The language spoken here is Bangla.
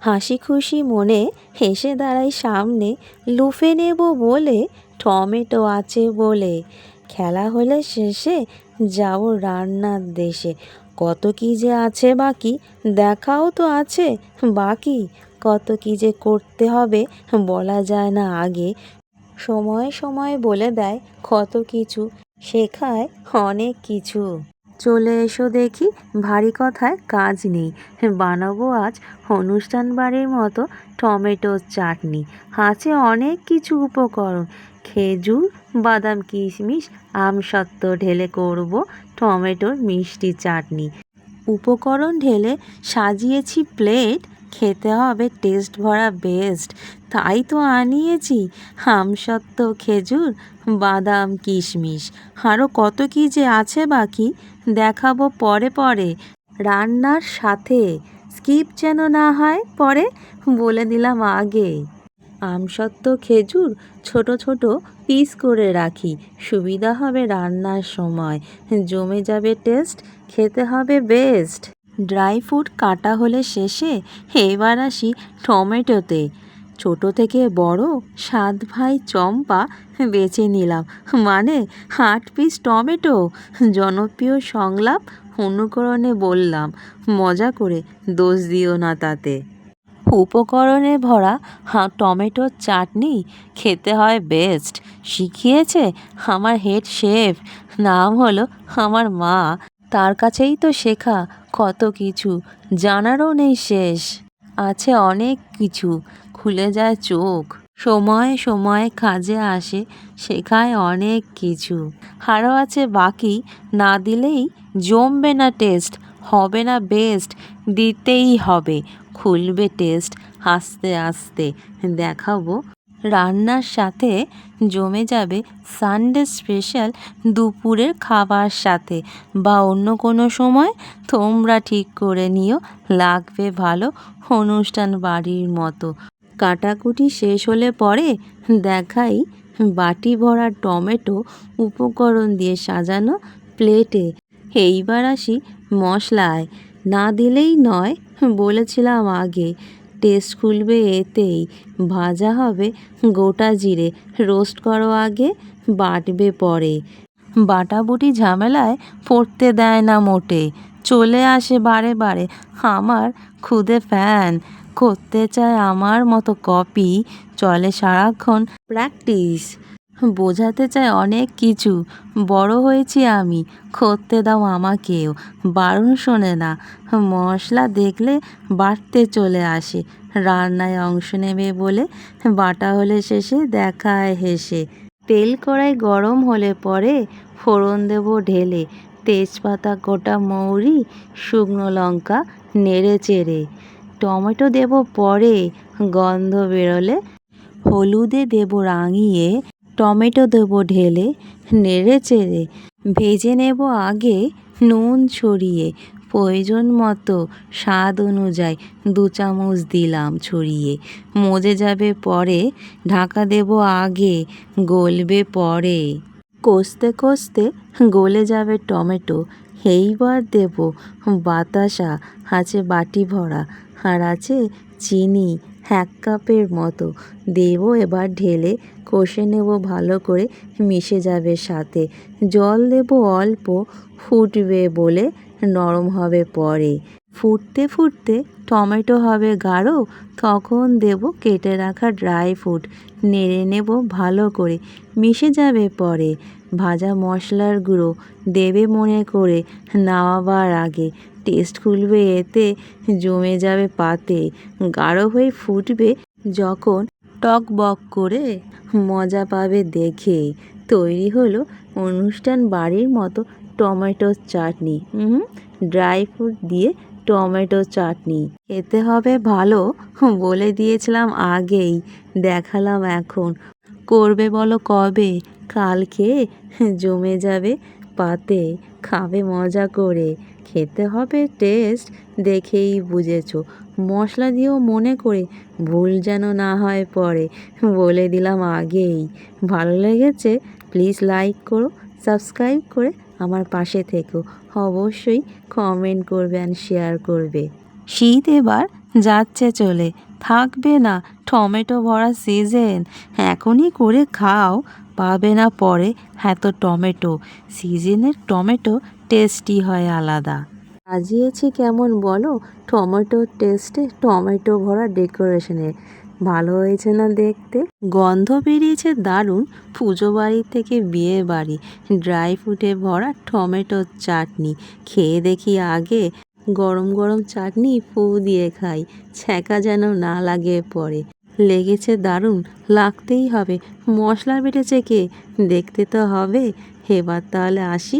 হাসি খুশি মনে হেসে দাঁড়াই সামনে, লুফে নেব বলে টমেটো আছে বলে। খেলা হলে শেষে যাব রান্নার দেশে। কত কী যে আছে বাকি, দেখাও তো আছে বাকি। কত কী যে করতে হবে বলা যায় না আগে। সময়ে সময়ে বলে দেয় কত কিছু, শেখায় অনেক কিছু। চলে এসো দেখি, ভারী কথায় কাজ নেই। বানাবো আজ অনুষ্ঠান বাড়ির মতো টমেটোর চাটনি। আছে অনেক কিছু উপকরণ, খেজুর, বাদাম, কিশমিশ, আমসত্ত্ব ঢেলে করব টমেটোর মিষ্টি চাটনি। উপকরণ ঢেলে সাজিয়েছি প্লেট, খেতে হবে টেস্ট ভরা বেস্ট। তাই তো আনিয়েছি আমসত্ত্ব, খেজুর, বাদাম, কিশমিশ। আরও কত কী যে আছে বাকি, দেখাবো পরে পরে রান্নার সাথে। স্কিপ যেন না হয় পরে, বলে দিলাম আগে। আমসত্ত্ব, খেজুর ছোট ছোট পিস করে রাখি, সুবিধা হবে রান্নার সময়। জমে যাবে টেস্ট, খেতে হবে বেস্ট। ড্রাই ফ্রুট কাটা হলে শেষে, এবার আসি টমেটোতে। ছোট থেকে বড় 7 ভাই চম্পা বেছে নিলাম, মানে 8 পিস টমেটো। জনপ্রিয় সংলাপ অনুকরণে বললাম, মজা করে দোষ দিও না তাতে। উপকরণে ভরা টমেটোর চাটনি খেতে হয় বেস্ট। শিখিয়েছে আমার হেড শেফ, নাম হলো আমার মা। তার কাছেই তো শেখা কত কিছু, জানারও নেই শেষ। আছে অনেক কিছু, খুলে যায় চোখ। সময়ে সময়ে কাজে আসে, শেখায় অনেক কিছু। আরও আছে বাকি, না দিলেই জমবে না টেস্ট, হবে না বেস্ট। দিতেই হবে, খুলবে টেস্ট আস্তে আস্তে। দেখাবো রান্নার সাথে, জমে যাবে সানডে স্পেশাল দুপুরের খাবার সাথে। বা অন্য কোনো সময় তোমরা ঠিক করে নিও, লাগবে ভালো অনুষ্ঠান বাড়ির মতো। কাটাকুটি শেষ হলে পরে দেখাই বাটি ভরা টমেটো উপকরণ দিয়ে সাজানো প্লেটে। এইবার আসি মশলায়, না দিলেই নয় বলেছিলাম আগে। টেস্ট খুলবে এতেই, ভাজা হবে গোটা জিরে, রোস্ট করো আগে, বাটবে পরে। বাটাবুটি ঝামেলায় পড়তে দেয় না মোটে, চলে আসে বারে বারে আমার খুদে ফ্যান। করতে চায় আমার মতো কপি, চলে সারাক্ষণ প্র্যাকটিস। বোঝাতে চায় অনেক কিছু, বড় হয়েছি আমি, করতে দাও আমাকেও। বারণ শোনে না, মশলা দেখলে বাটতে চলে আসে। রান্নায় অংশ নেবে বলে বাটা হলে শেষে দেখায় হেসে। তেল কড়াই গরম হলে পরে ফোড়ন দেবো ঢেলে, তেজপাতা, গোটা মৌরি, শুকনো লঙ্কা নেড়ে চেড়ে। টমেটো দেবো পরে, গন্ধ বেরোলে হলুদে দেবো রাঙিয়ে। টমেটো দেবো ঢেলে, নেড়ে চেড়ে ভেজে নেব আগে নুন ছড়িয়ে। প্রয়োজন মতো স্বাদ অনুযায়ী 2 চামচ দিলাম ছড়িয়ে। মজে যাবে পরে, ঢাকা দেবো আগে, গলবে পরে। কষতে কষতে গলে যাবে টমেটো, এইবার দেবো বাতাসা। আছে বাটি ভরা, আর আছে চিনি 1 কাপের মতো। দেবো এবার ঢেলে, কষে নেব ভালো করে, মিশে যাবে সাথে। জল দেবো অল্প, ফুটবে বলে নরম হবে পরে। ফুটতে ফুটতে টমেটো হবে গাঢ়, তখন দেবো কেটে রাখা ড্রাই ফ্রুট। নেড়ে নেব ভালো করে, মিশে যাবে পরে। ভাজা মশলার গুঁড়ো দেবে মনে করে, নামাবার আগে। টেস্ট খুলবে এতে, জমে যাবে পাতে। গাঢ় হয়ে ফুটবে যখন, টকবক করে মজা পাবে দেখে। তৈরি হলো অনুষ্ঠান বাড়ির মতো টমেটোর চাটনি। ড্রাই ফ্রুট দিয়ে টমেটো চাটনি খেতে হবে ভালো, বলে দিয়েছিলাম আগেই, দেখালাম এখন। করবে বলো কবে, কালকে জমে যাবে পাতে। খাবে মজা করে, খেতে হবে টেস্ট, দেখেই বুঝেছো। মশলা দিয়েও মনে করে, ভুল যেন না হয় পরে, বলে দিলাম আগেই। ভালো লেগেছে প্লিজ লাইক করো, সাবস্ক্রাইব করে আমার পাশে থেকো। অবশ্যই কমেন্ট করবে অ্যান্ড শেয়ার করবে। শীত এবার যাচ্ছে চলে, থাকবে না টমেটো ভরা সিজন। এখনই করে খাও, পাবে না পরে এত টমেটো। সিজনের টমেটো টেস্টি হয় আলাদা। সাজিয়েছি কেমন বলো টমেটোর টেস্টে, টমেটো ভরা ডেকোরেশনে। ভালো হয়েছে না দেখতে? গন্ধ বেরিয়েছে দারুণ, পুজো বাড়ি থেকে বিয়ে বাড়ি। ড্রাই ফ্রুটে ভরা টমেটোর চাটনি। খেয়ে দেখি আগে, গরম গরম চাটনি ফু দিয়ে খাই, ছ্যাঁকা যেন না লাগে পরে। লেগেছে দারুণ, লাগতেই হবে। মশলা বেটেছে কে দেখতে তো হবে। এবার তাহলে আসি।